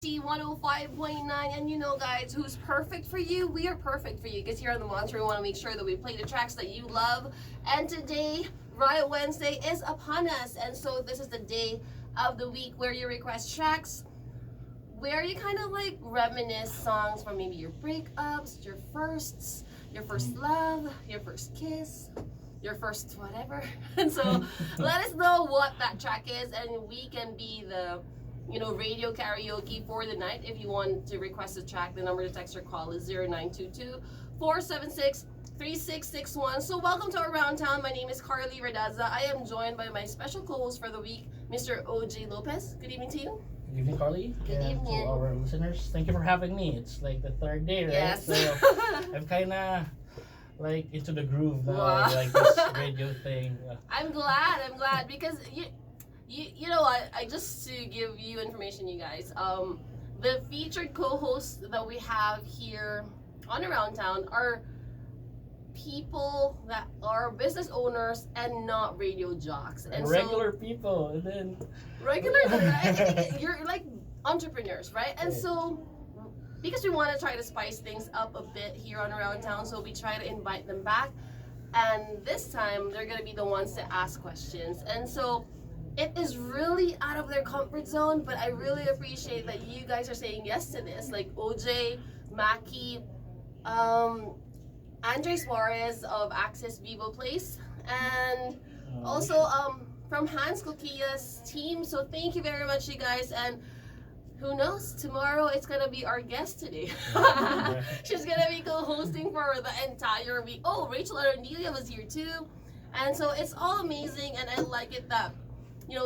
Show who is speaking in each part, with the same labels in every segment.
Speaker 1: 105.9. And you know, guys, who's perfect for you? We are perfect for you because here on the Monster we want to make sure that we play the tracks that you love. And today, Riot Wednesday is upon us, and so this is the day of the week where you request tracks where you kind of like reminisce songs from maybe your breakups, your firsts, your first love, your first kiss, your first whatever. And so let us know what that track is, and we can be the radio karaoke for the night. If you want to request a track, the number to text or call is 0922-476-3661. So welcome to Around Town. My name is Carly Radaza. I am joined by my special co-host for the week, Mr. OJ Lopez. Good evening to you.
Speaker 2: Good evening, Carly.
Speaker 1: Good evening.
Speaker 2: To our listeners, thank you for having me. It's like the third day, right?
Speaker 1: Yes.
Speaker 2: So I'm kind of like into the groove now,
Speaker 1: Wow.
Speaker 2: like this radio thing.
Speaker 1: I'm glad because you know what? I just to give you information, you guys. The featured co-hosts that we have here on Around Town are people that are business owners and not radio jocks, and
Speaker 2: regular people, and then
Speaker 1: regular. Right? You're like entrepreneurs, right? And so because we want to try to spice things up a bit here on Around Town, so we try to invite them back, and this time they're gonna be the ones to ask questions, and so it is really out of their comfort zone, but I really appreciate that you guys are saying yes to this, like OJ, Maki, Andre Suarez of Access Vivo Place, and also from Hans Kokia's team. So thank you very much, you guys, and who knows, tomorrow it's gonna be our guest today. She's gonna be co-hosting for the entire week. Oh, Rachel Arandelia was here too, and so it's all amazing, and I like it that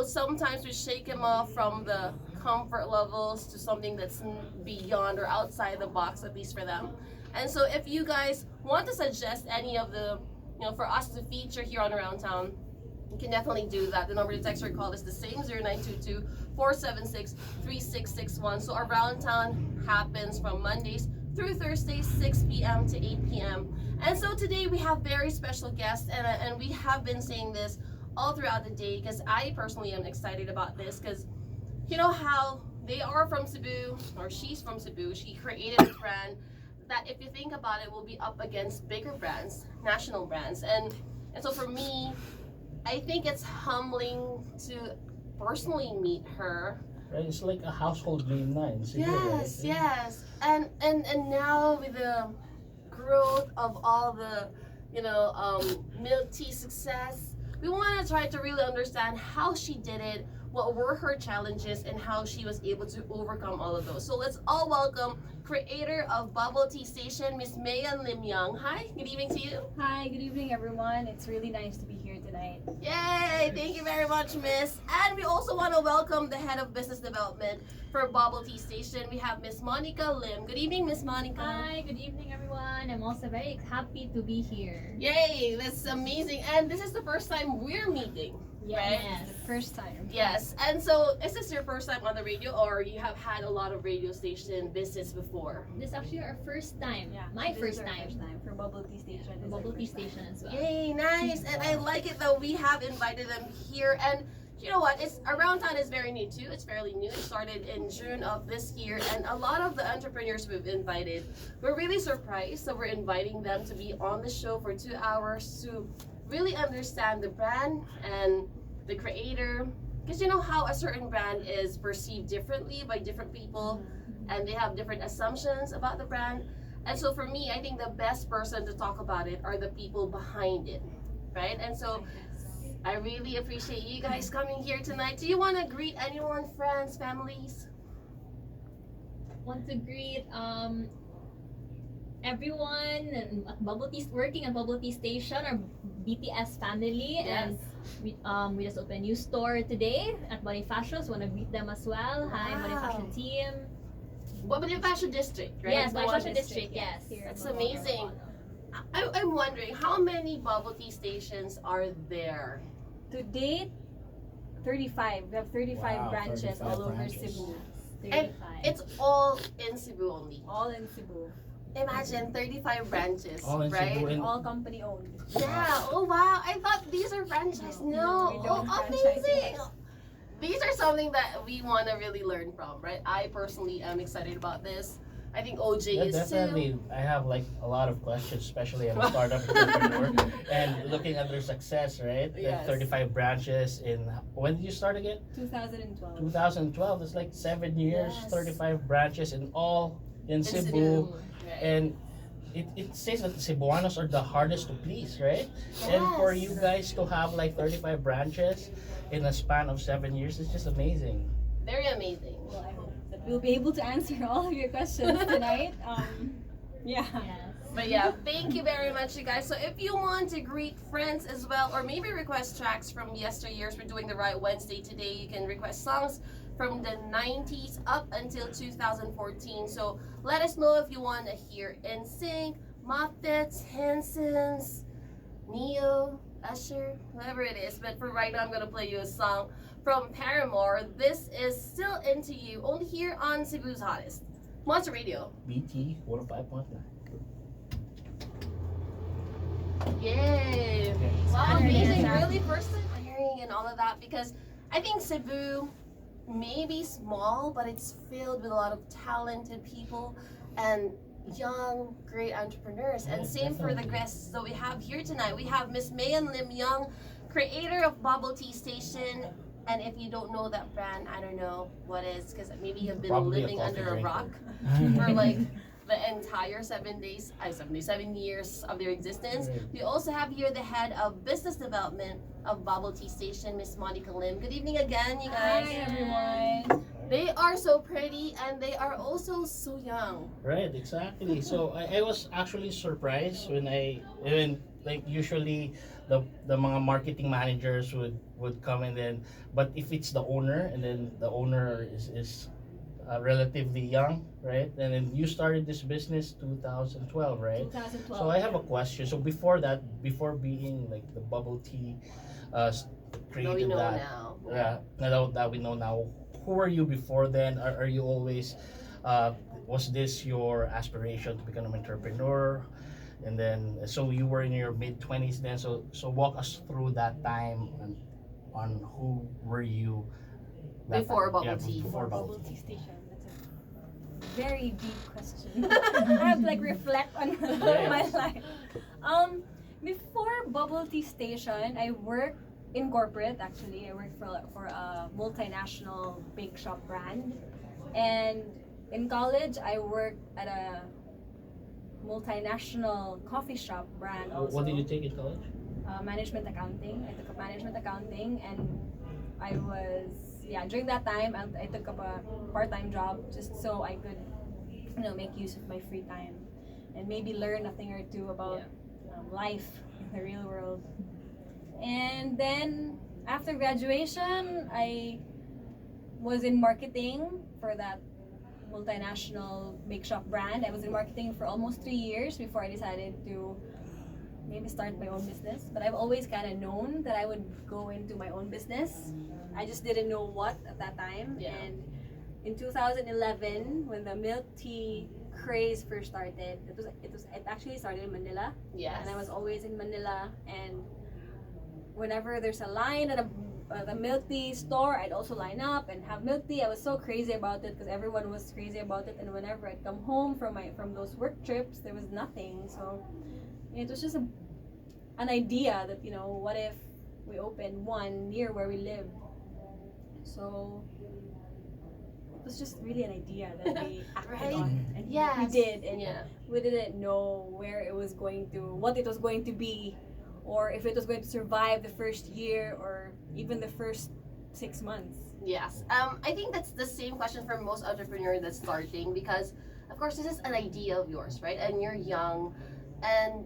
Speaker 1: sometimes we shake them off from the comfort levels to something that's beyond or outside the box, at least for them. And so if you guys want to suggest any of the, for us to feature here on Around Town, you can definitely do that. The number to text or call is the same, 0922-476-3661. So Around Town happens from Mondays through Thursdays, 6 p.m. to 8 p.m. And so today we have very special guests, and we have been saying this all throughout the day because I personally am excited about this, because you know how they are from Cebu, or she's from Cebu. She created a brand that, if you think about it, will be up against bigger brands, national brands, and so for me, I think it's humbling to personally meet her.
Speaker 2: Right, it's like a household name now in Cebu,
Speaker 1: Yes,
Speaker 2: right?
Speaker 1: yes, and now with the growth of all the milk tea success, we want to try to really understand how she did it, what were her challenges, and how she was able to overcome all of those. So let's all welcome creator of Bubble Tea Station, Miss Meyan. Hi, good evening to you.
Speaker 3: Hi, good evening everyone. It's really nice to be here tonight.
Speaker 1: Yay, thank you very much, Miss. And we also want to welcome the head of business development for Bubble Tea Station. We have Miss Monica Lim. Good evening, Miss Monica.
Speaker 3: Hi, good evening everyone. I'm also very happy to be here.
Speaker 1: Yay, that's amazing. And this is the first time we're meeting.
Speaker 3: Yes,
Speaker 1: right?
Speaker 3: the first time.
Speaker 1: Yes, and so is this your first time on the radio, or you have had a lot of radio station business before?
Speaker 3: This is actually our first time. Yeah,
Speaker 1: my
Speaker 3: first time
Speaker 1: for Bubble Tea Station.
Speaker 3: The Bubble Tea Station as well.
Speaker 1: Yay, nice. And I like it that we have invited them here. And you know what? It's Around Town is very new too. It's fairly new. It started in June of this year, and a lot of the entrepreneurs we've invited, we're really surprised. So we're inviting them to be on the show for 2 hours to really understand the brand and the creator, because you know how a certain brand is perceived differently by different people, and they have different assumptions about the brand. And so for me, I think the best person to talk about it are the people behind it, right? And so I really appreciate you guys coming here tonight. Do you want to greet anyone, friends, families?
Speaker 3: Want to greet everyone at Bubble Tea, working at Bubble Tea Station, our BTS family.
Speaker 1: Yes.
Speaker 3: And we just opened a new store today at Bonifacio, so want to greet them as well. Hi,
Speaker 1: Wow.
Speaker 3: Bonifacio team.
Speaker 1: Bonifacio District, right?
Speaker 3: Yes, Bonifacio District, yes.
Speaker 1: That's amazing. I'm wondering, how many bubble tea stations are there?
Speaker 4: To date, 35. We have 35
Speaker 2: Wow,
Speaker 4: branches
Speaker 2: 35
Speaker 4: all over
Speaker 2: branches.
Speaker 4: Cebu.
Speaker 3: 35.
Speaker 1: It's all in Cebu only.
Speaker 4: All in Cebu.
Speaker 1: Imagine 35 branches,
Speaker 2: All in
Speaker 1: right?
Speaker 2: Cebu.
Speaker 4: All company owned.
Speaker 1: Yeah. Oh wow. I thought these are franchise. No.
Speaker 4: we don't
Speaker 1: Oh,
Speaker 4: franchise
Speaker 1: amazing.
Speaker 4: it.
Speaker 1: these are something that we want to really learn from, right? I personally am excited about this. I think OJ
Speaker 2: Yeah,
Speaker 1: is
Speaker 2: definitely.
Speaker 1: too.
Speaker 2: I have like a lot of questions, especially as a startup entrepreneur, and looking at their success, right?
Speaker 1: Yes.
Speaker 2: Like 35 branches in. When did you start again?
Speaker 4: 2012.
Speaker 2: 2012. It's like 7 years,
Speaker 1: Yes.
Speaker 2: 35 branches in all in
Speaker 1: Cebu.
Speaker 2: Cebu,
Speaker 1: Right.
Speaker 2: and it says that the Cebuanos are the hardest to please, right? And for you
Speaker 1: Yes.
Speaker 2: guys to have like 35 branches in a span of 7 years, it's just amazing.
Speaker 1: Very amazing.
Speaker 4: Well, I hope that we'll be able to answer all of your questions tonight. Yeah.
Speaker 3: Yes.
Speaker 1: But yeah, thank you very much, you guys. So if you want to greet friends as well, or maybe request tracks from yesteryears, we're doing the right Wednesday today. You can request songs from the 90s up until 2014. So let us know if you want to hear NSYNC, Muppets, Hansons, Neo, Usher, whatever it is. But for right now, I'm gonna play you a song from Paramore. This is Still Into You, only here on Cebu's Hottest Monster Radio.
Speaker 2: BT 105.9.
Speaker 1: Yay!
Speaker 2: Okay.
Speaker 1: Wow,
Speaker 4: Honored
Speaker 1: amazing.
Speaker 4: to hear that.
Speaker 1: Really first time hearing and all of that, because I think Cebu may be small, but it's filled with a lot of talented people and young, great entrepreneurs. And
Speaker 2: Yeah,
Speaker 1: same for the
Speaker 2: definitely.
Speaker 1: guests that we have here tonight. We have Miss Meyan Young, creator of Bubble Tea Station. And if you don't know that brand, I don't know what is, because maybe you've been
Speaker 2: Probably a
Speaker 1: living
Speaker 2: coffee
Speaker 1: under a
Speaker 2: drinker.
Speaker 1: rock for like the entire 7 years of their existence.
Speaker 2: Right.
Speaker 1: We also have here the head of business development of Bubble Tea Station, Miss Monica Lim. Good evening again, you
Speaker 4: Hi,
Speaker 1: guys.
Speaker 4: everyone.
Speaker 1: They are so pretty and they are also so young.
Speaker 2: Right, exactly. So I was actually surprised when like usually the mga marketing managers would come, and then but if it's the owner, and then the owner is relatively young, right? And then you started this business 2012, right?
Speaker 4: 2012.
Speaker 2: So I have a question. So before that, before being like the bubble tea,
Speaker 1: No, we
Speaker 2: created
Speaker 1: know
Speaker 2: that,
Speaker 1: now.
Speaker 2: that we know now. Who were you before then? Are you always, was this your aspiration to become an entrepreneur? And then, so you were in your mid 20s then. So walk us through that time and on who were you that
Speaker 1: Before
Speaker 2: time?
Speaker 1: bubble tea.
Speaker 2: Before
Speaker 4: Bubble
Speaker 2: bubble
Speaker 4: tea
Speaker 2: tea.
Speaker 4: station. That's a very deep question. I have to like reflect on my life. Before Bubble Tea Station, I worked in corporate. Actually, I worked for a multinational bake shop brand, and in college, I worked at a multinational coffee shop brand also.
Speaker 2: What did you take in college?
Speaker 4: Management accounting. I took up management accounting, and I was during that time I took up a part-time job just so I could make use of my free time and maybe learn a thing or two about life in the real world. And then after graduation, I was in marketing for that multinational bake shop brand. I was in marketing for almost 3 years before I decided to maybe start my own business. But I've always kind of known that I would go into my own business. I just didn't know what at that time.
Speaker 1: Yeah.
Speaker 4: And in 2011, when the milk tea craze first started, it actually started in Manila.
Speaker 1: Yes.
Speaker 4: And I was always in Manila, and whenever there's a line at the milk tea store, I'd also line up and have milk tea. I was so crazy about it because everyone was crazy about it. And whenever I'd come home from those work trips, there was nothing. So it was just an idea that what if we open one near where we live. So it was just really an idea that we acted
Speaker 1: Right?
Speaker 4: on, and
Speaker 1: Yes.
Speaker 4: we did, and
Speaker 1: Yeah.
Speaker 4: we didn't know where it was going to, what it was going to be, or if it was going to survive the first year or even the first 6 months.
Speaker 1: Yes. I think that's the same question for most entrepreneurs that's starting, because of course this is an idea of yours, right? And you're young and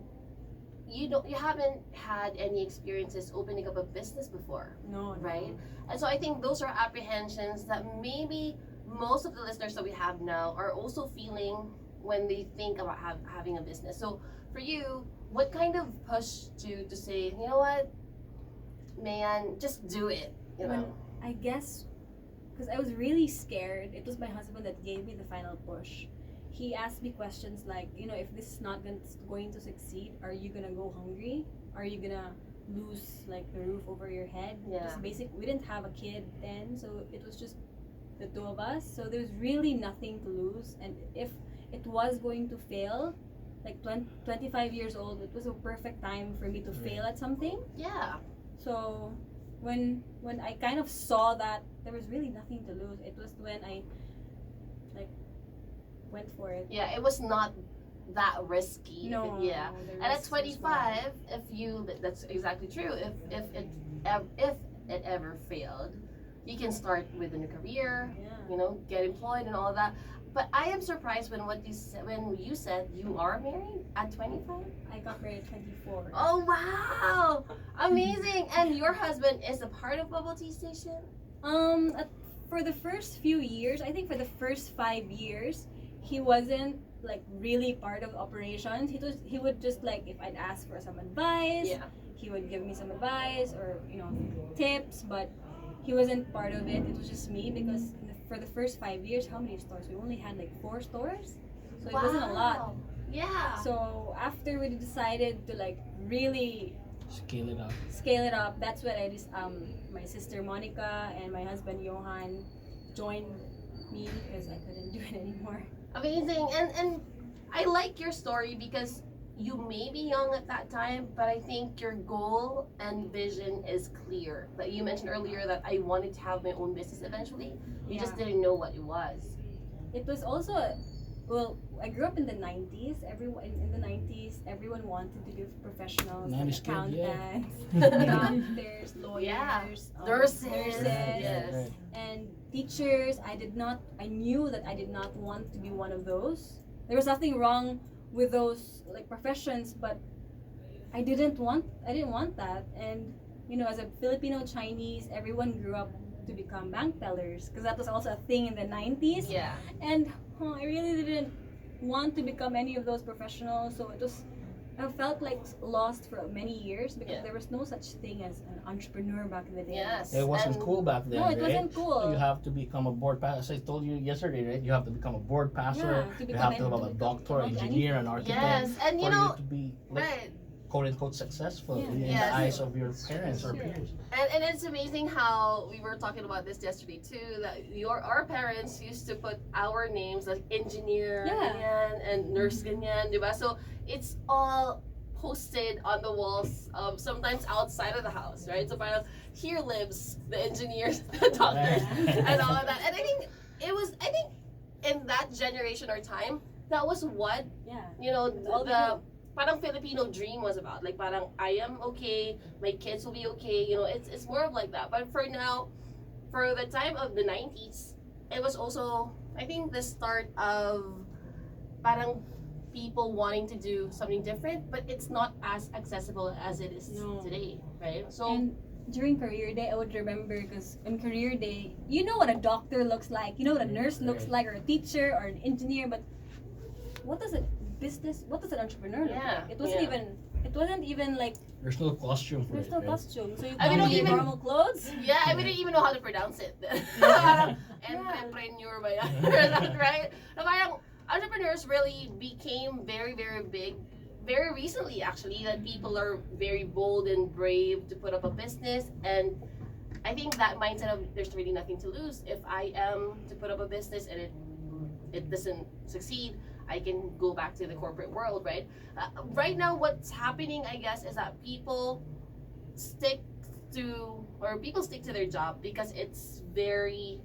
Speaker 1: you haven't had any experiences opening up a business before,
Speaker 4: No,
Speaker 1: right? And so I think those are apprehensions that maybe most of the listeners that we have now are also feeling when they think about having a business. So for you, what kind of push to say, you know what, man, just do it, you know?
Speaker 4: I guess because I was really scared. It was my husband that gave me the final push. He asked me questions like, if this is not going to succeed, are you gonna go hungry? Are you gonna lose like the roof over your head.
Speaker 1: Yeah.
Speaker 4: Just basic. We didn't have a kid then, so it was just the two of us. So there was really nothing to lose, and if it was going to fail, like 25 years old, it was a perfect time for me to fail at something.
Speaker 1: Yeah.
Speaker 4: So when I kind of saw that there was really nothing to lose, it was when I like went for it.
Speaker 1: Yeah, it was not that risky.
Speaker 4: No.
Speaker 1: Yeah.
Speaker 4: the
Speaker 1: And at
Speaker 4: risk was
Speaker 1: 25, if you, that's exactly true. If it ever failed, you can start with a new career,
Speaker 4: Yeah.
Speaker 1: you know, get employed and all that. But I am surprised when when you said you are married at 25.
Speaker 4: I got married at 24.
Speaker 1: Oh wow, amazing! And your husband is a part of Bubble Tea Station.
Speaker 4: For the first few years, I think for the first 5 years, he wasn't like really part of operations. He would just like if I'd ask for some advice,
Speaker 1: Yeah.
Speaker 4: he would give me some advice or tips, but he wasn't part of it. It was just me because for the first 5 years, how many stores? We only had like 4 stores, so it wasn't a lot.
Speaker 1: Wow. Yeah.
Speaker 4: So after we decided to like really
Speaker 2: Scale it up.
Speaker 4: that's when I just my sister Monica and my husband Johan joined me because I couldn't do it anymore.
Speaker 1: Amazing. And I like your story because you may be young at that time, but I think your goal and vision is clear. Like you mentioned earlier that I wanted to have my own business eventually. You just didn't know what it was.
Speaker 4: It was also well, I grew up in the 90s. Everyone in the 90s, everyone wanted to be professionals, like
Speaker 2: 90s kid, yeah.
Speaker 4: accountants, doctors, lawyers,
Speaker 1: Nurses.
Speaker 2: Yes.
Speaker 4: Yes. And teachers. I knew that I did not want to be one of those. There was nothing wrong with those like professions, but I didn't want that. And as a Filipino Chinese, everyone grew up to become bank tellers because that was also a thing in the 90s.
Speaker 1: Yeah.
Speaker 4: And I really didn't want to become any of those professionals, so I felt like lost for many years because there was no such thing as an entrepreneur back in the day.
Speaker 1: Yes.
Speaker 2: It wasn't
Speaker 1: And-
Speaker 2: cool back then,
Speaker 4: No, it
Speaker 2: right?
Speaker 4: wasn't cool.
Speaker 2: You have to become a board passer. As I told you yesterday, right? You have to become a board passer.
Speaker 4: Yeah, to
Speaker 2: You
Speaker 4: become
Speaker 2: have to
Speaker 4: any-
Speaker 2: have a
Speaker 4: to
Speaker 2: doctor,
Speaker 4: become
Speaker 2: engineer, an
Speaker 4: anything.
Speaker 2: architect.
Speaker 1: Yes. And you
Speaker 2: for
Speaker 1: know,
Speaker 2: you to be like,
Speaker 1: right.
Speaker 2: quote unquote successful
Speaker 4: Yeah.
Speaker 2: in the
Speaker 1: Yes.
Speaker 2: eyes of your parents or
Speaker 4: Sure.
Speaker 2: peers.
Speaker 1: And it's amazing how we were talking about this yesterday too. That our parents used to put our names like engineer
Speaker 4: Yeah.
Speaker 1: ganyan, and nurse ganyan, diba? So it's all posted on the walls, sometimes outside of the house, right? So parang here lives the engineers, the doctors, and all of that. And I think in that generation or time, that was what
Speaker 4: Yeah.
Speaker 1: the
Speaker 4: all we know.
Speaker 1: parang Filipino dream was about. Like parang I am okay, my kids will be okay. It's more of like that. But for now, for the time of the 90s, it was also I think the start of parang people wanting to do something different, but it's not as accessible as it is
Speaker 4: No.
Speaker 1: today, right? So
Speaker 4: And during career day, I would remember because in career day, you know what a doctor looks like, you know what a nurse looks like, or a teacher, or an engineer, but what does what does an entrepreneur look
Speaker 1: Yeah,
Speaker 4: like? It wasn't even like
Speaker 2: There's no costume for
Speaker 4: there's
Speaker 2: it.
Speaker 4: no
Speaker 2: right?
Speaker 4: costume, so you
Speaker 1: I mean,
Speaker 4: can't
Speaker 1: don't
Speaker 4: wear
Speaker 1: even-
Speaker 4: normal clothes.
Speaker 1: yeah, I didn't even know how to pronounce it. Parang entrepreneur ba yan? Right? Na parang entrepreneurs really became very, very big very recently, actually, that people are very bold and brave to put up a business. And I think that mindset of there's really nothing to lose. If I am to put up a business and it doesn't succeed, I can go back to the corporate world, right? Right now, what's happening, I guess, is that people stick to their job because it's very,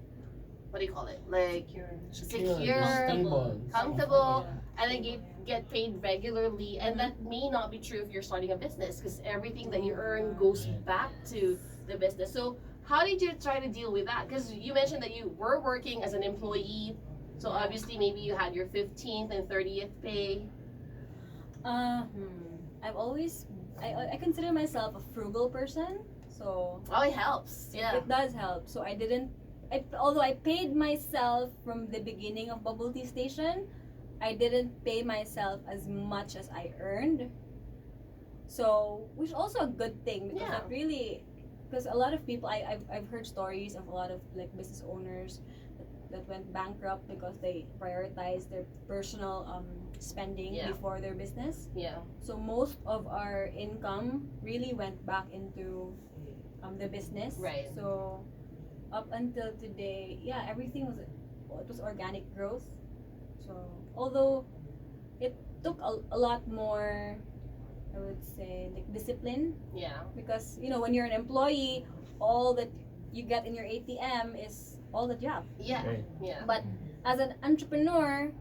Speaker 1: what do you call it? Like secure, comfortable, and they get paid regularly. And that may not be true if you're starting a business because everything that you earn goes back to the business. So how did you try to deal with that? Because you mentioned that you were working as an employee. So obviously maybe you had your 15th and 30th pay.
Speaker 4: I've always I consider myself a frugal person, so
Speaker 1: Oh, it helps. Yeah.
Speaker 4: it does help. So although I paid myself from the beginning of Bubble Tea Station, I didn't pay myself as much as I earned. So, which is also a good thing because
Speaker 1: Yeah.
Speaker 4: because a lot of people I've heard stories of a lot of like business owners that went bankrupt because they prioritized their personal spending
Speaker 1: Yeah.
Speaker 4: before their business.
Speaker 1: Yeah.
Speaker 4: So most of our income really went back into the business.
Speaker 1: Right.
Speaker 4: So up until today, yeah, everything was organic growth. So although it took a lot more, I would say, like discipline,
Speaker 1: Yeah.
Speaker 4: because when you're an employee, all that you get in your ATM is all that you have.
Speaker 1: Yeah.
Speaker 2: Right.
Speaker 1: Yeah.
Speaker 4: But as an entrepreneur,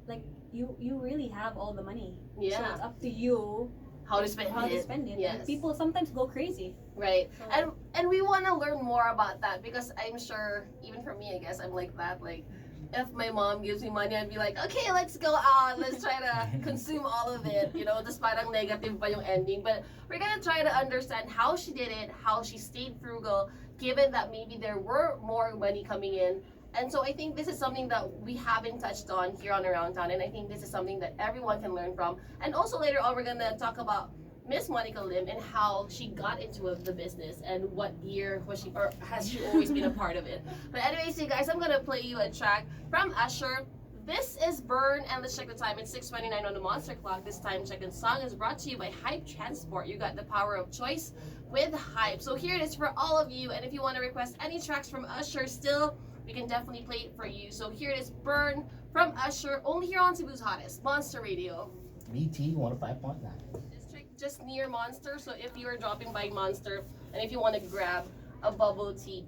Speaker 4: like you really have all the money. So
Speaker 1: Yeah.
Speaker 4: it's up to you
Speaker 1: How to spend
Speaker 4: how
Speaker 1: it.
Speaker 4: to spend it.
Speaker 1: Yes.
Speaker 4: Like, people sometimes go crazy.
Speaker 1: Right.
Speaker 4: So,
Speaker 1: And we want to learn more about that because I'm sure even for me, I guess I'm like that. Like, if my mom gives me money, I'd be like, okay, let's go out. Let's try to consume all of it. Just parang negative pa yung ending. But we're gonna try to understand how she did it, how she stayed frugal, given that maybe there were more money coming in. And so I think this is something that we haven't touched on here on Around Town, and I think this is something that everyone can learn from. And also later on, we're gonna talk about Miss Monica Lim and how she got into the business and what year was she, or has she always been a part of it. But anyways, you guys, I'm gonna play you a track from Usher. This is Burn, and let's check the time. It's 6:29 on the Monster Clock. This time check and song is brought to you by Hype Transport. You got the power of choice with Hype. So here it is for all of you, and if you want to request any tracks from Usher still, we can definitely play it for you. So here it is, Burn from Usher, only here on Cebu's hottest Monster Radio.
Speaker 2: BT 105.9.
Speaker 1: District just near Monster. So if you are dropping by Monster, and if you want to grab a bubble tea,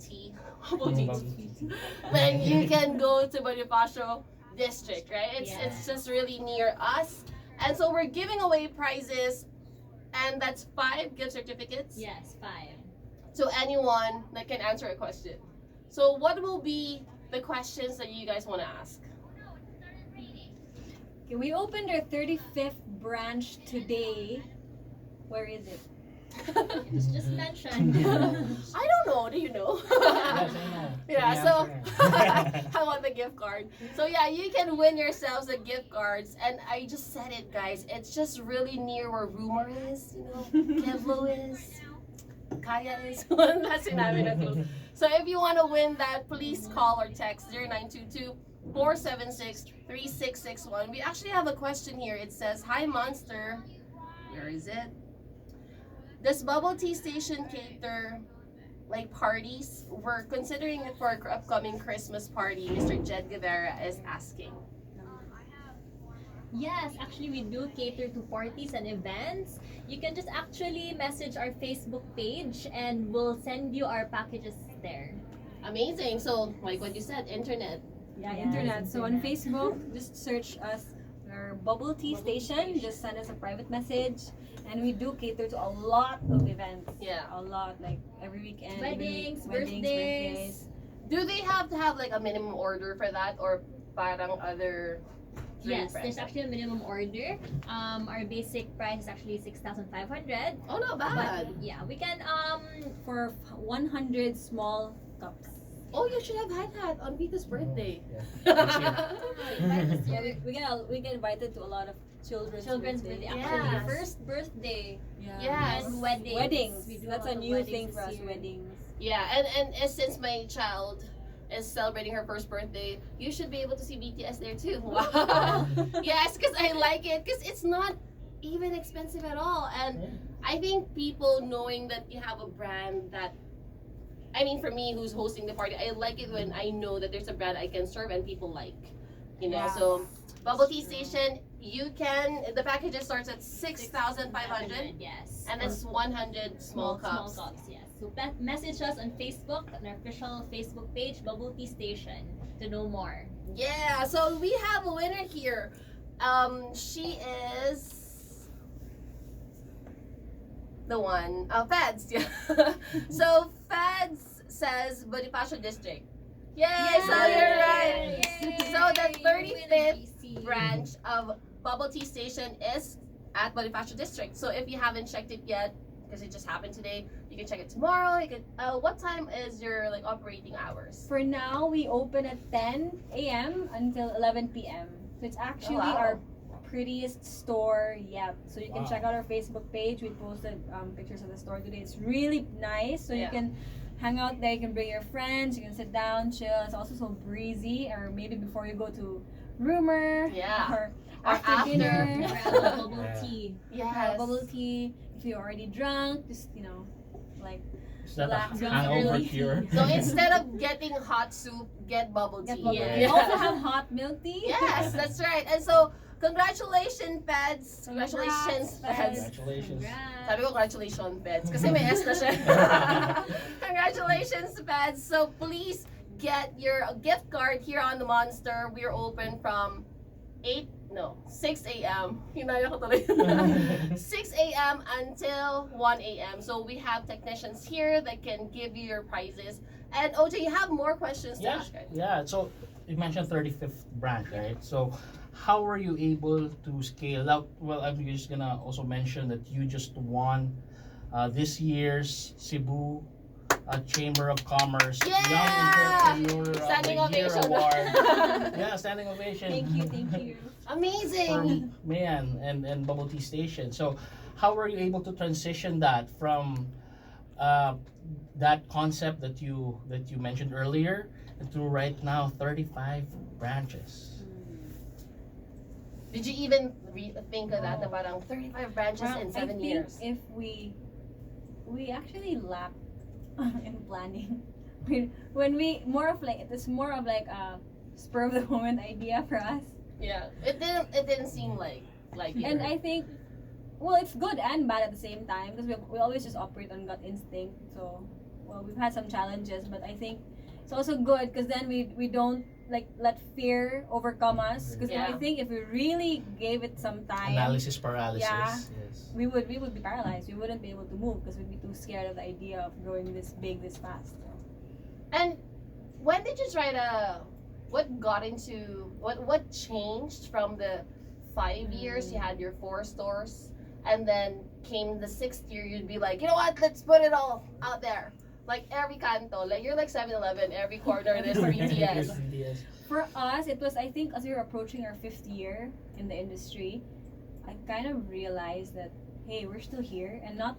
Speaker 1: then you can go to Bonifacio District, right? It's just really near us, and so we're giving away prizes, and that's 5 gift certificates.
Speaker 3: Yes, 5.
Speaker 1: To anyone that can answer a question. So what will be the questions that you guys want to ask?
Speaker 4: Okay, we opened our 35th branch today. Where is it?
Speaker 3: It's just mentioned.
Speaker 1: I don't know. Do you know?
Speaker 2: Yes, I know.
Speaker 1: Yeah,
Speaker 2: The
Speaker 1: so
Speaker 2: answer.
Speaker 1: I want the gift card. So yeah, you can win yourselves the gift cards. And I just said it, guys. It's just really near where Rumor is, Kevlo is, Kaya is. That's sinabi na clue. So if you want to win that, please call or text 0922-476-3661. We actually have a question here. It says, "Hi Monster." Where is it? Does bubble tea station cater like parties? We're considering it for our upcoming Christmas party. Mr. Jed Guevara is asking.
Speaker 3: Yes, actually we do cater to parties and events. You can just actually message our Facebook page and we'll send you our packages there.
Speaker 1: Amazing. So, like what you said, internet.
Speaker 4: Yeah,
Speaker 3: Yes,
Speaker 4: internet. So on
Speaker 3: internet.
Speaker 4: Facebook, just search us, our bubble tea station. Just send us a private message, and we do cater to a lot of events.
Speaker 1: Yeah.
Speaker 4: A lot, like every weekend.
Speaker 3: Weddings,
Speaker 4: birthdays.
Speaker 3: birthdays.
Speaker 1: Do they have to have like a minimum order for that, or parang other?
Speaker 3: Yes,
Speaker 1: price?
Speaker 3: there's actually a minimum order. Our basic price is actually 6,500.
Speaker 1: Oh, not
Speaker 3: But
Speaker 1: bad.
Speaker 3: yeah, we can
Speaker 4: For 100 small cups.
Speaker 1: Oh, you should have had that on Vita's birthday.
Speaker 4: We get invited to a lot of children's
Speaker 3: birthday.
Speaker 1: Yes.
Speaker 3: Actually, the first birthday
Speaker 1: Yes.
Speaker 3: and weddings.
Speaker 4: Weddings.
Speaker 3: We do
Speaker 4: That's
Speaker 3: lot
Speaker 4: a
Speaker 3: of
Speaker 4: new
Speaker 3: weddings
Speaker 4: thing for us.
Speaker 3: this year.
Speaker 4: Weddings.
Speaker 1: Yeah, and since my child is celebrating her first birthday, you should be able to see BTS there too. Wow. Yes, because I like it, because it's not even expensive at all. And I think people knowing that you have a brand that, I mean, for me who's hosting the party, I like it when I know that there's a brand I can serve and people like.
Speaker 4: Yeah.
Speaker 1: So Bubble Tea Station, the package starts at 6,500.
Speaker 3: Yes.
Speaker 1: And it's 100 small cups.
Speaker 3: Small cups, yes. So message us on Facebook, on our official Facebook page, Bubble Tea Station, to know more.
Speaker 1: Yeah, so we have a winner here. She is the one. Fads. Yeah. So Fads says Bonifacio District. Yay! So you're right.
Speaker 3: Yay!
Speaker 1: So the 35th
Speaker 3: BC.
Speaker 1: branch of Bubble Tea Station is at Bonifacio District. So if you haven't checked it yet, because it just happened today, you can check it tomorrow. You can. What time is your operating hours?
Speaker 4: For now, we open at 10 a.m. until 11 p.m. So it's actually
Speaker 1: wow.
Speaker 4: our prettiest store yet. So you can
Speaker 2: Wow.
Speaker 4: check out our Facebook page. We posted pictures of the store today. It's really nice. So
Speaker 1: Yeah.
Speaker 4: you can hang out there. You can bring your friends. You can sit down, chill. It's also so breezy. Or maybe before you go to rumor.
Speaker 1: Yeah.
Speaker 4: Or
Speaker 1: Or
Speaker 4: after
Speaker 1: after.
Speaker 4: dinner.
Speaker 3: Or a bubble
Speaker 2: Yeah.
Speaker 3: tea.
Speaker 1: Yes.
Speaker 4: Bubble tea. If you're already drunk, just like
Speaker 2: Is that
Speaker 4: relax
Speaker 2: a hangover
Speaker 4: early.
Speaker 2: cure?
Speaker 1: So instead of getting hot soup, get bubble tea.
Speaker 4: get bubble
Speaker 3: Yeah.
Speaker 4: tea. We also have hot milk tea.
Speaker 1: Yes, that's right. And so, congratulations, Peds. Congratulations,
Speaker 4: Congrats,
Speaker 1: Peds.
Speaker 2: Congratulations.
Speaker 1: Sabi ko, congratulations, Peds. Kasi may S na siya. Congratulations, Peds. So, please get your gift card here on the Monster. We're open from 6 a.m. Hinaya ko tuloy. 6 a.m. until 1 a.m. So we have technicians here that can give you your prizes. And OJ, you have more questions to
Speaker 2: Yes.
Speaker 1: ask, right?
Speaker 2: Yeah. So you mentioned 35th branch, right? So how were you able to scale out? Well, I'm just gonna also mention that you just won this year's Cebu Chamber of Commerce
Speaker 1: Yeah!
Speaker 2: Young Entrepreneur
Speaker 1: Standing
Speaker 2: of the Year
Speaker 1: ovation.
Speaker 2: Award. Yeah, standing ovation.
Speaker 4: Thank you.
Speaker 1: Amazing.
Speaker 2: For Meyan and Bubble Tea Station. So how were you able to transition that from that concept that you mentioned earlier to right now 35 branches?
Speaker 1: Did you even think of that? Na parang 35 branches in 7
Speaker 4: I think
Speaker 1: years.
Speaker 4: if we actually lacked in planning. When we it was more of like a spur of the moment idea for us.
Speaker 1: Yeah. It didn't seem like it.
Speaker 4: And I think, well, it's good and bad at the same time because we always just operate on gut instinct. So, well, we've had some challenges, but I think it's also good because then we don't like let fear overcome us. Because
Speaker 1: Yeah.
Speaker 4: I think if we really gave it some time,
Speaker 2: Analysis paralysis.
Speaker 4: Yeah.
Speaker 2: Yes.
Speaker 4: we would be paralyzed. We wouldn't be able to move because we'd be too scared of the idea of growing this big, this fast.
Speaker 1: And when did you try to? What got into what changed from the 5 years you had your 4 stores, and then came the 6th year you'd be like, you know what? Let's put it all out there. Like every canto, like you're like 7-Eleven, every corner there's 3TS.
Speaker 4: For us, it was, I think, as we were approaching our 5th year in the industry, I kind of realized that, hey, we're still here, and not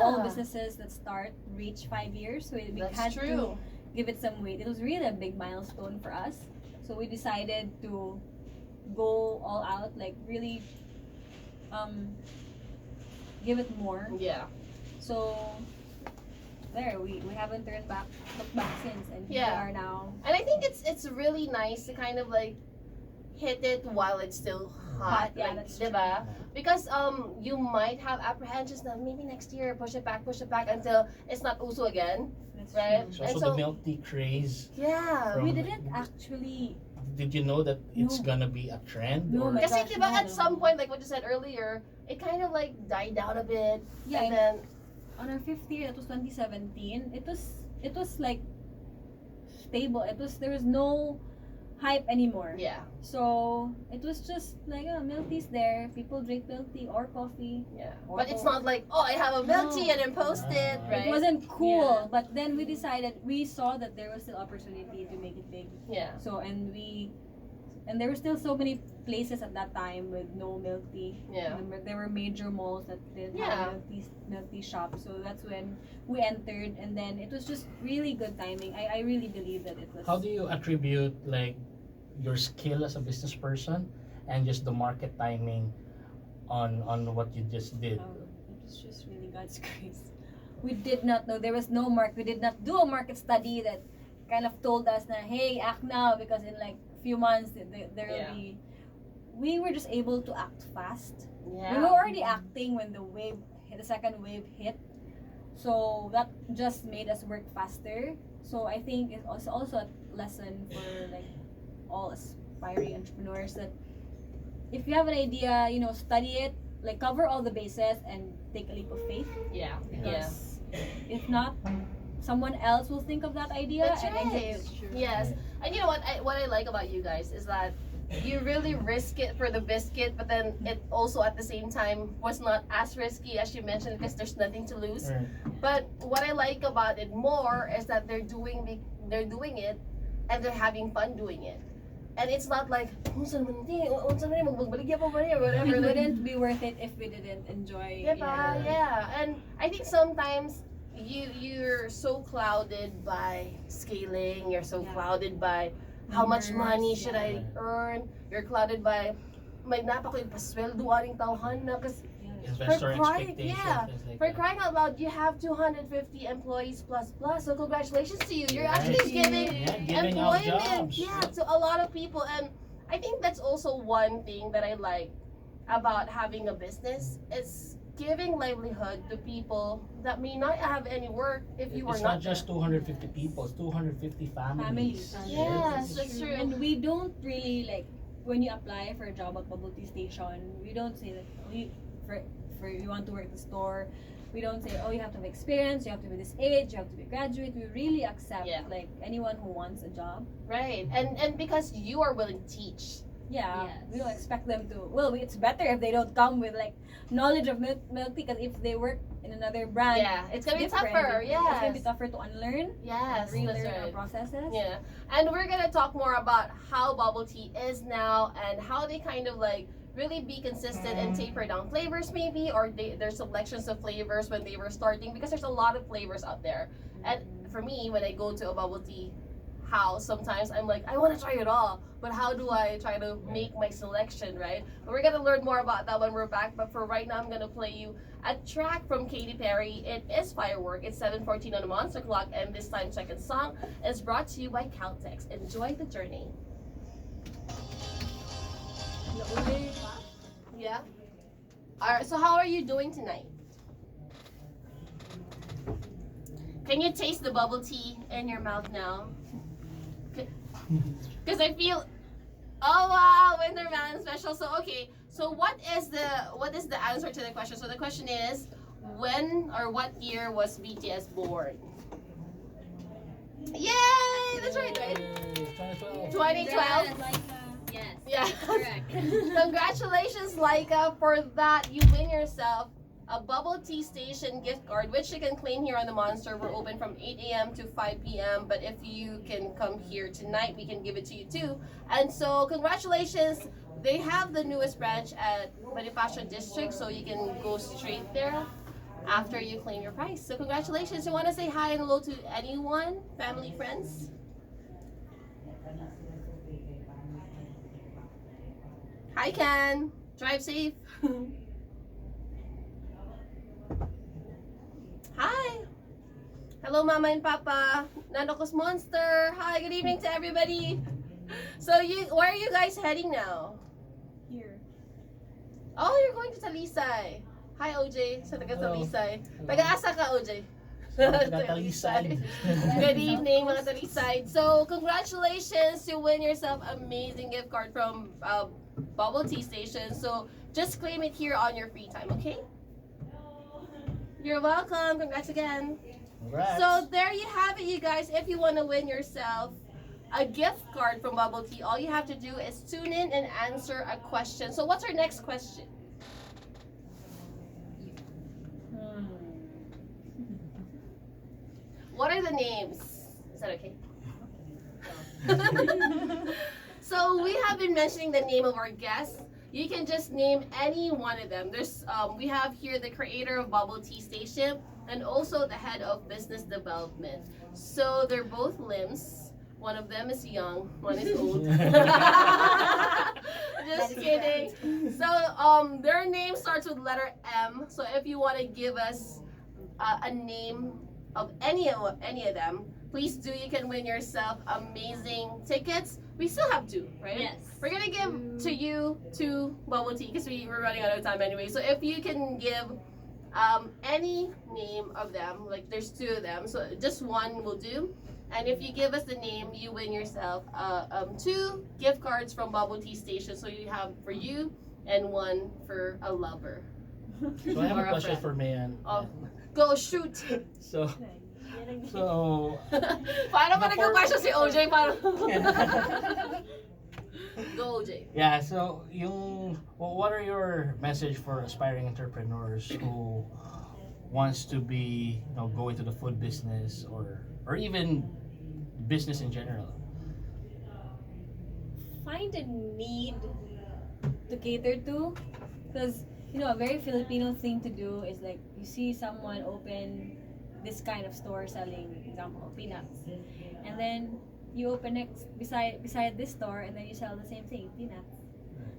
Speaker 4: all businesses that start reach 5 years. So we
Speaker 1: That's
Speaker 4: had
Speaker 1: true.
Speaker 4: to give it some weight. It was really a big milestone for us. So we decided to go all out, like really give it more.
Speaker 1: Yeah.
Speaker 4: So there, we haven't looked back since, and here we
Speaker 1: Yeah.
Speaker 4: are now.
Speaker 1: And I think it's really nice to kind of like hit it while it's still hot.
Speaker 4: Yeah,
Speaker 1: like,
Speaker 4: that's
Speaker 1: diba? Because you might have apprehensions that maybe next year push it back until it's not uso again.
Speaker 4: That's
Speaker 1: Right.
Speaker 4: true.
Speaker 2: So
Speaker 1: And
Speaker 2: also
Speaker 1: so-
Speaker 2: the milk tea craze.
Speaker 1: Yeah.
Speaker 2: From-
Speaker 4: We didn't actually.
Speaker 2: Did you know that it's
Speaker 4: No.
Speaker 2: gonna be a trend?
Speaker 4: No,
Speaker 2: or-
Speaker 4: my
Speaker 1: Kasi
Speaker 4: gosh,
Speaker 1: diba
Speaker 4: no,
Speaker 1: at
Speaker 4: no.
Speaker 1: some point, like what you said earlier, it kind of like died down a bit.
Speaker 4: Yeah,
Speaker 1: And then
Speaker 4: on our 5th year, that was 2017. It was like stable. There was no hype anymore.
Speaker 1: yeah.
Speaker 4: So it was just like milk tea's there. People drink milk tea or coffee.
Speaker 1: Yeah.
Speaker 4: Or
Speaker 1: But it's
Speaker 4: both.
Speaker 1: not like, oh, I have a milk tea
Speaker 4: No.
Speaker 1: and then post it,
Speaker 2: Ah.
Speaker 1: right?
Speaker 4: It wasn't cool.
Speaker 1: Yeah.
Speaker 4: But then we saw that there was still opportunity to make it big.
Speaker 1: Yeah.
Speaker 4: So and there were still so many places at that time with no milk tea.
Speaker 1: Yeah.
Speaker 4: There were major malls that didn't
Speaker 1: Yeah.
Speaker 4: have milk tea shops. So that's when we entered, and then it was just really good timing. I really believe that it was.
Speaker 2: How do you attribute like your skill as a business person and just the market timing on what you just did?
Speaker 4: It was just really God's grace. We did not know, there was no market. We did not do a market study that kind of told us na, hey, act now because in like a few months there will
Speaker 1: Yeah.
Speaker 4: be. We were just able to act fast.
Speaker 1: Yeah.
Speaker 4: We were already acting when the second wave hit. So that just made us work faster. So I think it's also a lesson for like all aspiring entrepreneurs that if you have an idea, study it, like cover all the bases and take a leap of faith.
Speaker 1: Yeah. Yeah.
Speaker 4: Because if not, someone else will think of that idea
Speaker 1: That's
Speaker 4: and
Speaker 1: right.
Speaker 4: execute.
Speaker 1: Yes. And you know what I like about you guys is that you really risk it for the biscuit, but then it also at the same time was not as risky as you mentioned because there's nothing to lose.
Speaker 2: Right.
Speaker 1: But what I like about it more is that they're doing it and they're having fun doing it. And it's not like, whatever.
Speaker 4: It wouldn't be worth it if we didn't enjoy.
Speaker 1: Diba? Yeah. And I think sometimes you're so clouded by scaling. You're so clouded by how much money should I earn. You're clouded by may napaka yung pasweldoan ng tauhan na kasi
Speaker 2: Investor expectations.
Speaker 1: yeah,
Speaker 2: things like
Speaker 1: for
Speaker 2: that.
Speaker 1: crying out loud, you have 250 employees plus plus. So congratulations to you. You're actually giving
Speaker 2: Giving out
Speaker 1: employment,
Speaker 2: jobs.
Speaker 1: yeah, to a lot of people. And I think that's also one thing that I like about having a business. It's giving livelihood to people that may not have any work if you were
Speaker 2: It's
Speaker 1: not
Speaker 2: not just 250 people, it's 250 families.
Speaker 1: Yes, that's true.
Speaker 4: And we don't really like when you apply for a job at bubble tea station. We don't say that for you want to work at the store. We don't say, oh, you have to have experience, you have to be this age, you have to be a graduate. We really accept like anyone who wants a job.
Speaker 1: Right, and because you are willing to teach.
Speaker 4: Yeah,
Speaker 3: Yes.
Speaker 4: we don't expect them to. Well, it's better if they don't come with like knowledge of milk tea, because if they work in another brand,
Speaker 1: Yeah, it's gonna be
Speaker 4: different.
Speaker 1: tougher,
Speaker 4: It's gonna be
Speaker 1: yes.
Speaker 4: tougher to unlearn,
Speaker 1: Yes,
Speaker 4: relearn
Speaker 1: that's
Speaker 4: our
Speaker 1: right.
Speaker 4: processes.
Speaker 1: Yeah, and we're gonna talk more about how bubble tea is now and how they kind of like really be consistent and taper down flavors maybe, or their selections of flavors when they were starting, because there's a lot of flavors out there. And for me, when I go to a bubble tea house, sometimes I'm like, I want to try it all, but how do I try to make my selection, right? But we're gonna learn more about that when we're back. But for right now, I'm gonna play you a track from Katy Perry. It is Firework. It's 7:14 on the Monster Clock, and this time second song is brought to you by Caltex. Enjoy the journey. Yeah. All right. So how are you doing tonight? Can you taste the bubble tea in your mouth now? Because I feel, oh wow, Winter Melon Special. So okay, so what is the answer to the question? So the question is, when or what year was BTS born? Yay! That's right, right?
Speaker 2: 2012.
Speaker 1: 2012.
Speaker 3: Yes.
Speaker 1: Yeah.
Speaker 3: Correct.
Speaker 1: Congratulations, Laika, for that. You win yourself a bubble tea station gift card, which you can claim here on the Monster. We're open from 8 a.m. to 5 p.m. But if you can come here tonight, we can give it to you too. And so, congratulations. They have the newest branch at Bonifacio District, so you can go straight there after you claim your prize. So, congratulations. You want to say hi and hello to anyone, family, friends? Hi, Ken. Drive safe. Hi. Hello, Mama and Papa. Nanokos Monster. Hi, good evening to everybody. So, where are you guys heading now?
Speaker 4: Here.
Speaker 1: Oh, you're going to Talisay. Hi, OJ. Sa taga Talisay. Taga-asa ka, OJ?
Speaker 2: Talisay.
Speaker 1: Good evening, mga Talisay. So, congratulations. You win yourself amazing gift card from Bubble Tea Station. So, just claim it here on your free time, okay? You're welcome. Congrats again.
Speaker 2: Congrats.
Speaker 1: So there you have it, you guys. If you want to win yourself a gift card from Bubble Tea, all you have to do is tune in and answer a question. So what's our next question? What are the names? Is that okay? So we have been mentioning the name of our guests. You can just name any one of them. We have here the creator of Bubble Tea Station and also the head of business development. So they're both limbs. One of them is young, one is old. Just kidding. So their name starts with letter M. So if you want to give us a name of any of them, please do. You can win yourself amazing tickets. We still have two, right?
Speaker 3: Yes.
Speaker 1: We're gonna give to you two bubble tea because we're running out of time anyway. So if you can give any name of them, like there's two of them, so just one will do. And if you give us the name, you win yourself two gift cards from Bubble Tea Station. So you have for you and one for a lover.
Speaker 2: So I have
Speaker 1: Or
Speaker 2: a
Speaker 1: a
Speaker 2: question
Speaker 1: friend.
Speaker 2: for Meyan.
Speaker 1: Oh, go shoot!
Speaker 2: So
Speaker 1: Paano ba nagka-question si OJ? Paano? Go, OJ.
Speaker 2: yeah, so what are your message for aspiring entrepreneurs who wants to be, go into the food business or even business in general?
Speaker 4: Find a need to cater to, because a very Filipino thing to do is like you see someone open this kind of store selling, example, peanuts, and then you open next beside this store, and then you sell the same thing, peanuts.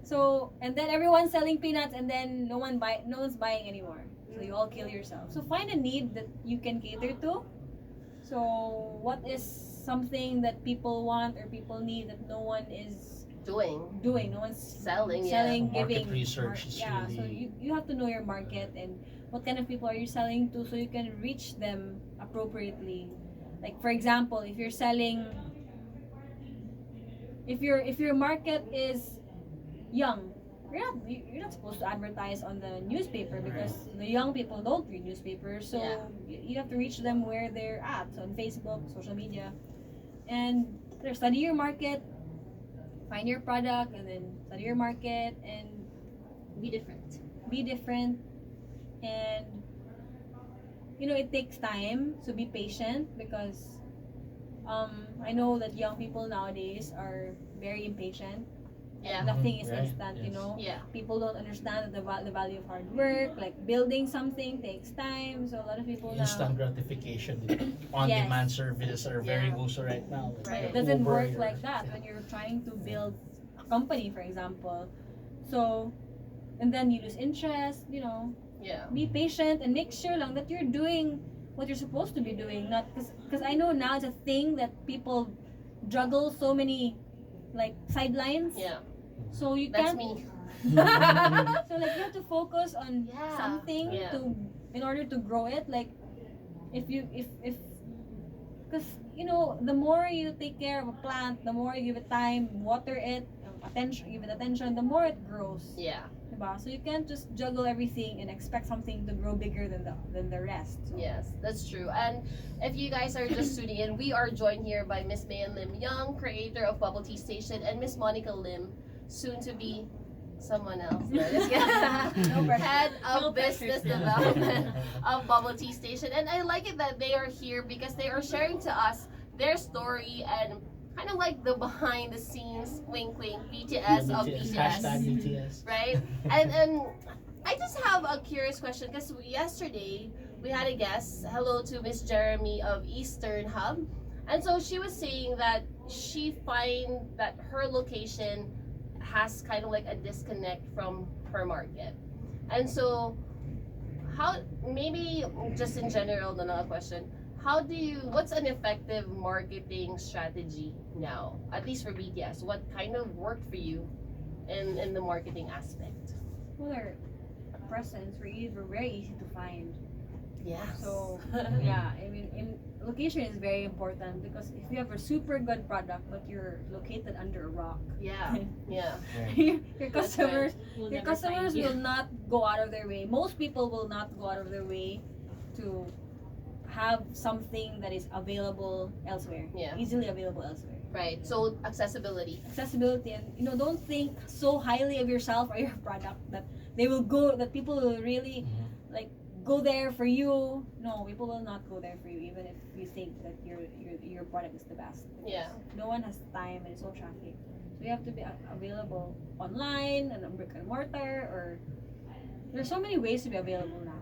Speaker 4: So, and then everyone's selling peanuts, and then no one's buying anymore. So you all kill yourself. So find a need that you can cater to. So what is something that people want or people need that no one is
Speaker 1: Doing.
Speaker 4: no one's
Speaker 1: Selling,
Speaker 4: selling,
Speaker 2: Market
Speaker 4: giving
Speaker 2: research is
Speaker 4: yeah,
Speaker 2: really-
Speaker 4: so you have to know your market and what kind of people are you selling to, so you can reach them appropriately. Like for example, if you're selling, if your market is young, you're not supposed to advertise on the newspaper because the young people don't read newspapers. So
Speaker 1: Yeah.
Speaker 4: you have to reach them where they're at, so on Facebook, social media, and study your market, find your product, and then study your market and
Speaker 3: Be different.
Speaker 4: be different. And it takes time, so be patient because I know that young people nowadays are very impatient.
Speaker 1: Yeah.
Speaker 4: Nothing is
Speaker 2: Right,
Speaker 4: instant,
Speaker 2: yes.
Speaker 1: Yeah.
Speaker 4: People don't understand the value of hard work. Like building something takes time, so a lot of people
Speaker 2: Instant
Speaker 4: now
Speaker 2: gratification. On-demand services are very
Speaker 1: Yeah.
Speaker 2: uso right now.
Speaker 1: Right.
Speaker 4: it doesn't
Speaker 2: Uber,
Speaker 4: work like that when you're trying to build a company, for example. So, and then you lose interest.
Speaker 1: Yeah.
Speaker 4: Be patient and make sure lang that you're doing what you're supposed to be doing. Not because I know now it's a thing that people juggle so many like sidelines.
Speaker 1: Yeah.
Speaker 4: So you
Speaker 1: That's
Speaker 4: can't.
Speaker 1: me.
Speaker 4: So like you have to focus on
Speaker 1: Yeah.
Speaker 4: something
Speaker 1: Yeah.
Speaker 4: in order to grow it. Like if because the more you take care of a plant, the more you give it time, water it, give it attention, the more it grows.
Speaker 1: Yeah.
Speaker 4: Diba? So you can't just juggle everything and expect something to grow bigger than the rest. So.
Speaker 1: Yes, that's true. And if you guys are just tuning in, we are joined here by Miss Meyan Lim Young, creator of Bubble Tea Station, and Miss Monica Lim, soon to be someone else. No, just kidding.
Speaker 4: No pressure.
Speaker 1: Head of
Speaker 3: No pressure.
Speaker 1: business development of Bubble Tea Station. And I like it that they are here because they are sharing to us their story and kind of like the behind the scenes wink wink BTS of
Speaker 2: Hashtag
Speaker 1: BTS.
Speaker 2: BTS.
Speaker 1: Right? And I just have a curious question because yesterday we had a guest. Hello to Miss Jeremy of Eastern Hub. And so she was saying that she find that her location has kind of like a disconnect from her market. And so how, maybe just in general, another question, what's an effective marketing strategy now, at least for BTS? What kind of worked for you in the marketing aspect?
Speaker 4: Well, their presence were very easy to find.
Speaker 1: Yes.
Speaker 4: So yeah, I mean, location is very important because if you have a super good product but you're located under a rock,
Speaker 1: yeah, yeah,
Speaker 4: your
Speaker 1: That's
Speaker 4: customers
Speaker 3: We'll
Speaker 4: your
Speaker 3: never find
Speaker 4: customers
Speaker 3: you.
Speaker 4: will not go out of their way. Most people will not go out of their way to have something that is available elsewhere.
Speaker 1: Yeah.
Speaker 4: Easily available elsewhere.
Speaker 1: right. So accessibility.
Speaker 4: Accessibility, and don't think so highly of yourself or your product that people will really like go there for you. No, people will not go there for you even if you think that your product is the best.
Speaker 1: Yeah.
Speaker 4: No one has time and it's so traffic. So you have to be available online and a brick and mortar, or there's so many ways to be available now.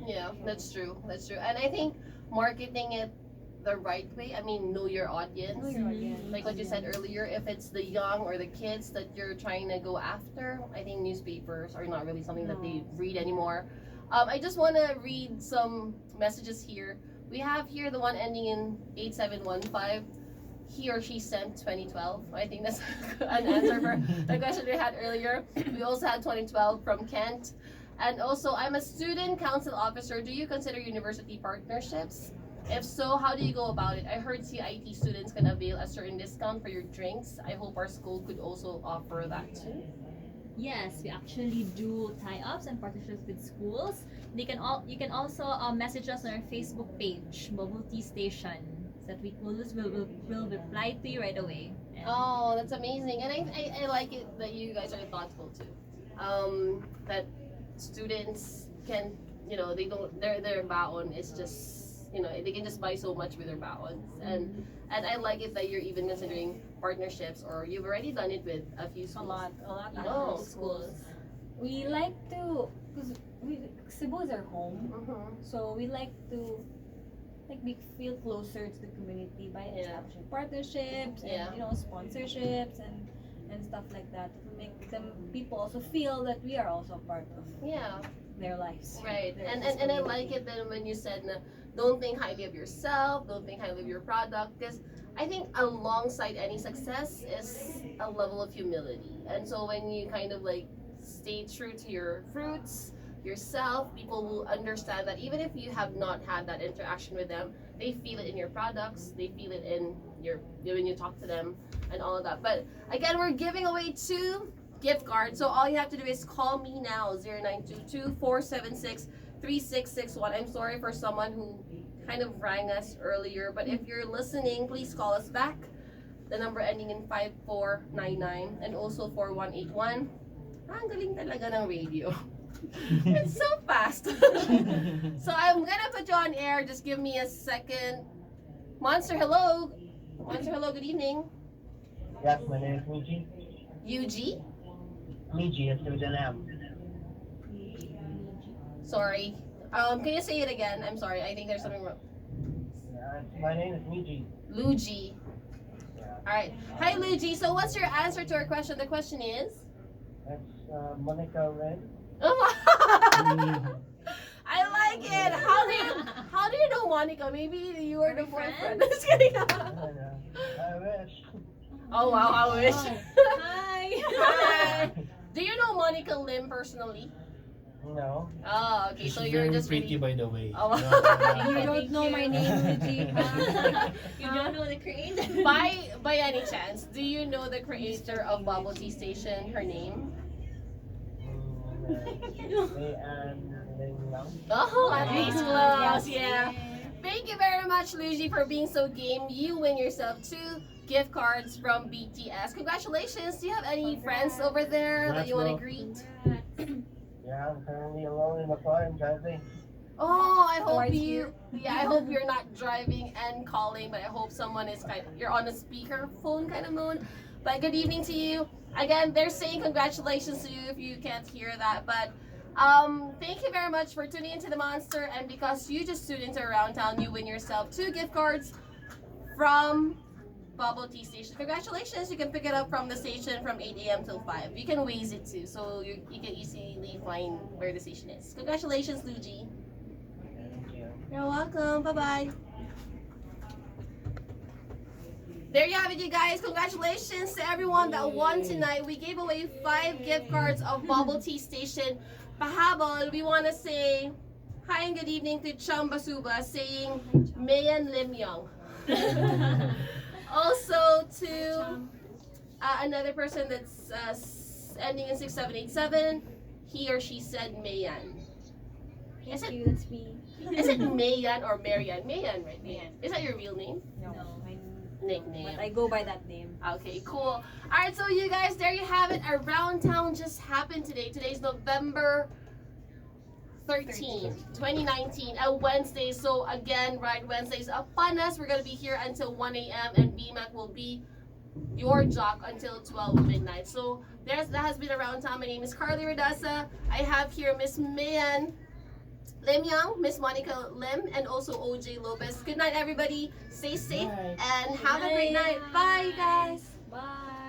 Speaker 1: Yeah, that's true. That's true. And I think marketing it the right way. I mean, know your audience.
Speaker 4: Know your audience.
Speaker 1: Like what you said earlier, if it's the young or the kids that you're trying to go after, I think newspapers are not really something that they read anymore. I just want to read some messages here. We have here the one ending in 8715. He or she sent 2012. I think that's an answer for the question we had earlier. We also had 2012 from Kent. And also, I'm a student council officer. Do you consider university partnerships? If so, how do you go about it? I heard CIT students can avail a certain discount for your drinks. I hope our school could also offer that too.
Speaker 3: Yes, we actually do tie-ups and partnerships with schools. You can also message us on our Facebook page, Bubble Tea Station, so that we will reply to you right away. And
Speaker 1: Oh, that's amazing. And I like it that you guys are thoughtful too. That students can, they don't, their baon is just, they can just buy so much with their baons. And I like it that you're even considering partnerships, or you've already done it with a few
Speaker 4: A
Speaker 1: schools.
Speaker 4: lot
Speaker 1: No.
Speaker 4: of schools. We like to, because Cebu is our home,
Speaker 1: Mm-hmm.
Speaker 4: so we like to like we feel closer to the community by
Speaker 1: Yeah.
Speaker 4: establishing partnerships and
Speaker 1: Yeah.
Speaker 4: sponsorships and stuff like that to make them people also feel that we are also part of
Speaker 1: Yeah.
Speaker 4: their lives.
Speaker 1: Right.
Speaker 4: Their
Speaker 1: And
Speaker 4: this
Speaker 1: I
Speaker 4: community.
Speaker 1: like it then when you said na, don't think highly of yourself, don't think highly of your product, because I think alongside any success is a level of humility. And so when you kind of like stay true to your fruits, yourself, people will understand that even if you have not had that interaction with them, they feel it in your products, they feel it in your when you talk to them and all of that. But again, we're giving away 2 gift cards. So all you have to do is call me now, 0922-476-3661. I'm sorry for someone who kind of rang us earlier, but if you're listening, please call us back. The number ending in 5499 and also 4181. Ang galing talaga ng radio. It's so fast. So I'm gonna put you on air. Just give me a second. Monster, hello. Monster, hello. Good evening.
Speaker 5: Yes, my name is Miji.
Speaker 1: UG?
Speaker 5: Miji, it's with an M.
Speaker 1: Sorry. Can you say it again? I'm sorry. I think there's something wrong.
Speaker 5: My name is Miji.
Speaker 1: Luigi.
Speaker 5: Yeah.
Speaker 1: Alright. Hi, Luigi. So what's your answer to our question? The question is?
Speaker 5: It's Monica Ren.
Speaker 1: I like it. How do you know Monica? Maybe you were the
Speaker 3: Are we
Speaker 1: boyfriend.
Speaker 3: friends?
Speaker 1: Just kidding.
Speaker 5: I wish.
Speaker 1: Oh wow, I wish.
Speaker 3: Hi.
Speaker 1: Hi. Do you know Monica Lim personally?
Speaker 5: No.
Speaker 1: Oh, okay.
Speaker 2: She's
Speaker 1: So you're
Speaker 2: very
Speaker 1: just
Speaker 2: pretty,
Speaker 1: really...
Speaker 2: by the way.
Speaker 1: Oh.
Speaker 4: You don't know my name, Luigi.
Speaker 3: You don't know the creator.
Speaker 1: By any chance, do you know the creator of Bubble Tea Station? Her name?
Speaker 5: Meyan.
Speaker 1: Oh, at least close.
Speaker 4: Yes.
Speaker 1: Yeah. Thank you very much, Luigi, for being so game. You win yourself 2 gift cards from BTS. Congratulations. Do you have any friends over there that you want to greet?
Speaker 5: Yeah, I'm currently alone in the car in driving.
Speaker 1: Oh, I hope
Speaker 4: Twice
Speaker 1: you. Yeah, I hope you're not driving and calling, but I hope someone is you're on a speakerphone kind of mode. But good evening to you. Again, they're saying congratulations to you if you can't hear that. But thank you very much for tuning into the Monster, and because you just tuned into Around Town, you win yourself 2 gift cards from Bubble Tea Station. Congratulations! You can pick it up from the station from 8 a.m. till 5. You can Waze it too, so you can easily find where the station is. Congratulations, Luigi.
Speaker 5: Thank you.
Speaker 1: You're welcome. Bye-bye. There you have it, you guys. Congratulations to everyone that won tonight. We gave away 5 gift cards of Bubble Tea Station. Pahabol, we want to say hi and good evening to Chambasuba, saying Meyan Lim Young. Also to another person that's ending in 6787. He or she said Meyan. Is
Speaker 4: Thank
Speaker 1: it,
Speaker 4: you, that's me.
Speaker 1: is it Meyan or Marian? Meyan, right?
Speaker 4: Meyan.
Speaker 1: Is that your real name?
Speaker 4: No, my
Speaker 1: Nickname.
Speaker 4: but I go by that name.
Speaker 1: Okay, cool. Alright, so you guys, there you have it. Around Town just happened today. Today's November 13th, 2019, a Wednesday. So again, right, Wednesdays upon us. We're going to be here until 1 a.m. and BMAC will be your jock until 12 midnight. So that has been Around Town. My name is Carly Radaza. I have here Miss Meyan Lim Young, Miss Monica Lim, and also OJ Lopez. Good night, everybody. Stay safe
Speaker 2: Bye.
Speaker 1: and have a great night. Bye, you guys.
Speaker 4: Bye.